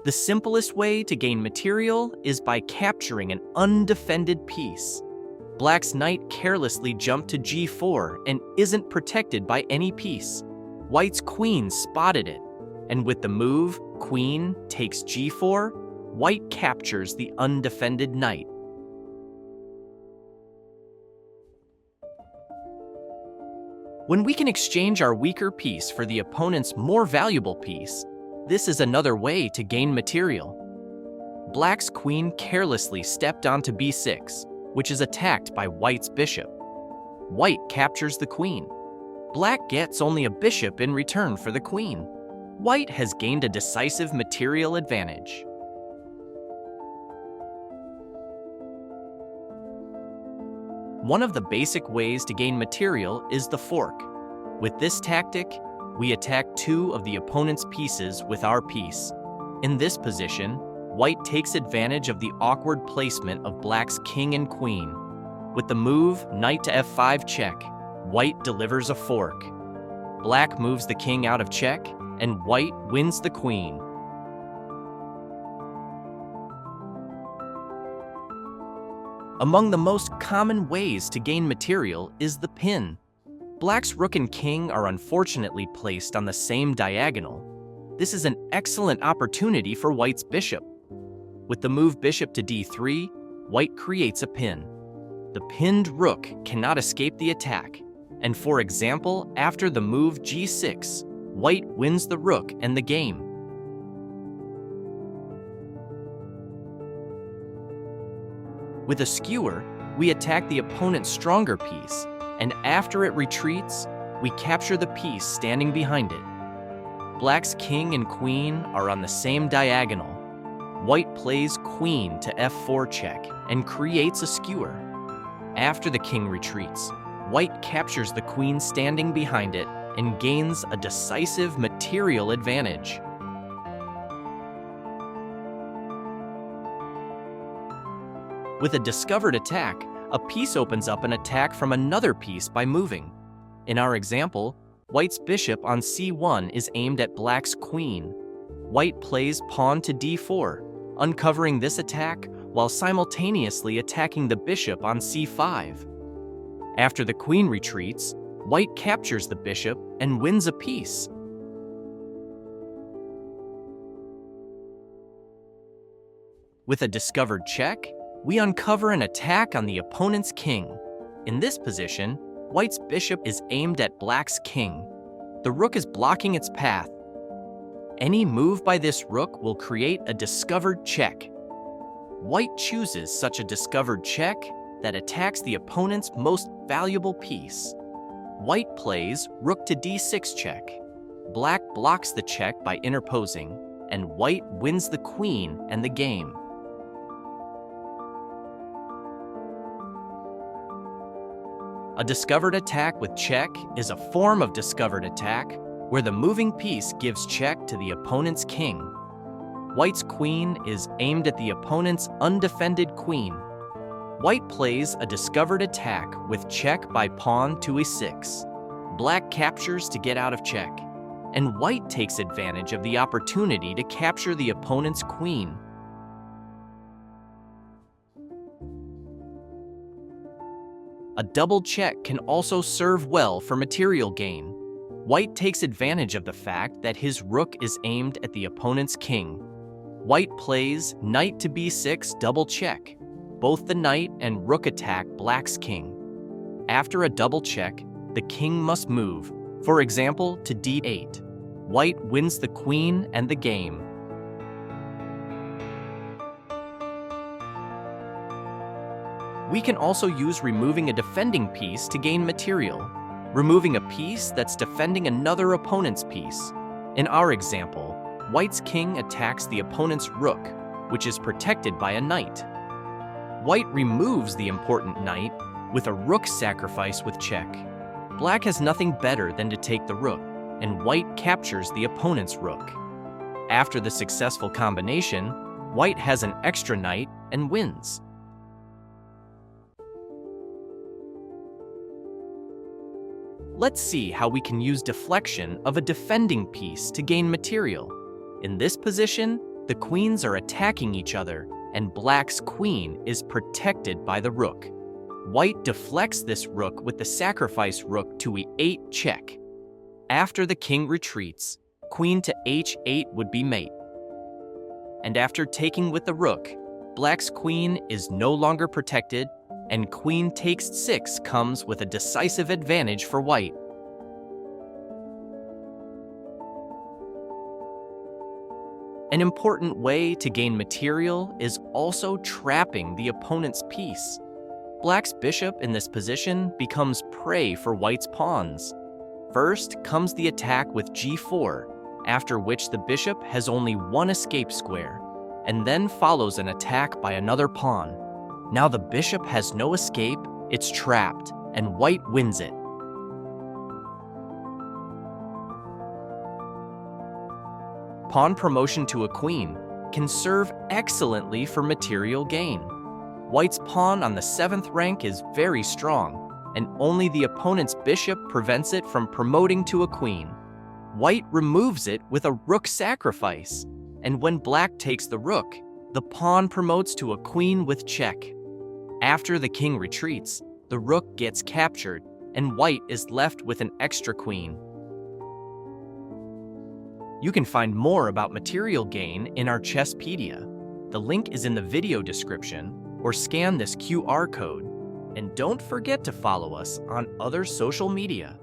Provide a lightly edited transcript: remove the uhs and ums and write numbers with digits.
The simplest way to gain material is by capturing an undefended piece. Black's knight carelessly jumped to g4 and isn't protected by any piece. White's queen spotted it, and with the move queen takes g4, White captures the undefended knight. When we can exchange our weaker piece for the opponent's more valuable piece, this is another way to gain material. Black's queen carelessly stepped onto b6, which is attacked by White's bishop. White captures the queen. Black gets only a bishop in return for the queen. White has gained a decisive material advantage. One of the basic ways to gain material is the fork. With this tactic, we attack two of the opponent's pieces with our piece. In this position, White takes advantage of the awkward placement of Black's king and queen. With the move knight to f5 check, White delivers a fork. Black moves the king out of check, and White wins the queen. Among the most common ways to gain material is the pin. Black's rook and king are unfortunately placed on the same diagonal. This is an excellent opportunity for White's bishop. With the move bishop to d3, White creates a pin. The pinned rook cannot escape the attack, and for example, after the move g6, White wins the rook and the game. With a skewer, we attack the opponent's stronger piece, and after it retreats, we capture the piece standing behind it. Black's king and queen are on the same diagonal. White plays queen to f4 check and creates a skewer. After the king retreats, White captures the queen standing behind it and gains a decisive material advantage. With a discovered attack, a piece opens up an attack from another piece by moving. In our example, White's bishop on c1 is aimed at Black's queen. White plays pawn to d4, uncovering this attack while simultaneously attacking the bishop on c5. After the queen retreats, White captures the bishop and wins a piece. With a discovered check, we uncover an attack on the opponent's king. In this position, White's bishop is aimed at Black's king. The rook is blocking its path. Any move by this rook will create a discovered check. White chooses such a discovered check that attacks the opponent's most valuable piece. White plays rook to d6 check. Black blocks the check by interposing, and White wins the queen and the game. A discovered attack with check is a form of discovered attack where the moving piece gives check to the opponent's king. White's queen is aimed at the opponent's undefended queen. White plays a discovered attack with check by pawn to e6. Black captures to get out of check, and White takes advantage of the opportunity to capture the opponent's queen. A double check can also serve well for material gain. White takes advantage of the fact that his rook is aimed at the opponent's king. White plays knight to b6 double check. Both the knight and rook attack Black's king. After a double check, the king must move, for example, to d8. White wins the queen and the game. We can also use removing a defending piece to gain material, removing a piece that's defending another opponent's piece. In our example, White's king attacks the opponent's rook, which is protected by a knight. White removes the important knight with a rook sacrifice with check. Black has nothing better than to take the rook, and White captures the opponent's rook. After the successful combination, White has an extra knight and wins. Let's see how we can use deflection of a defending piece to gain material. In this position, The queens are attacking each other, and black's queen is protected by the rook. White deflects this rook with the sacrifice rook to e8 check. After the king retreats, queen to h8 would be mate. And after taking with the rook, black's queen is no longer protected, and queen takes 6 comes with a decisive advantage for white. An important way to gain material is also trapping the opponent's piece. Black's bishop in this position becomes prey for white's pawns. First comes the attack with g4, after which the bishop has only one escape square, and then follows an attack by another pawn. Now the bishop has no escape, it's trapped, and white wins it. Pawn promotion to a queen can serve excellently for material gain. White's pawn on the 7th rank is very strong, and only the opponent's bishop prevents it from promoting to a queen. White removes it with a rook sacrifice, and when black takes the rook, the pawn promotes to a queen with check. After the king retreats, the rook gets captured, and white is left with an extra queen. You can find more about material gain in our Chesspedia. The link is in the video description, or scan this QR code. And don't forget to follow us on other social media.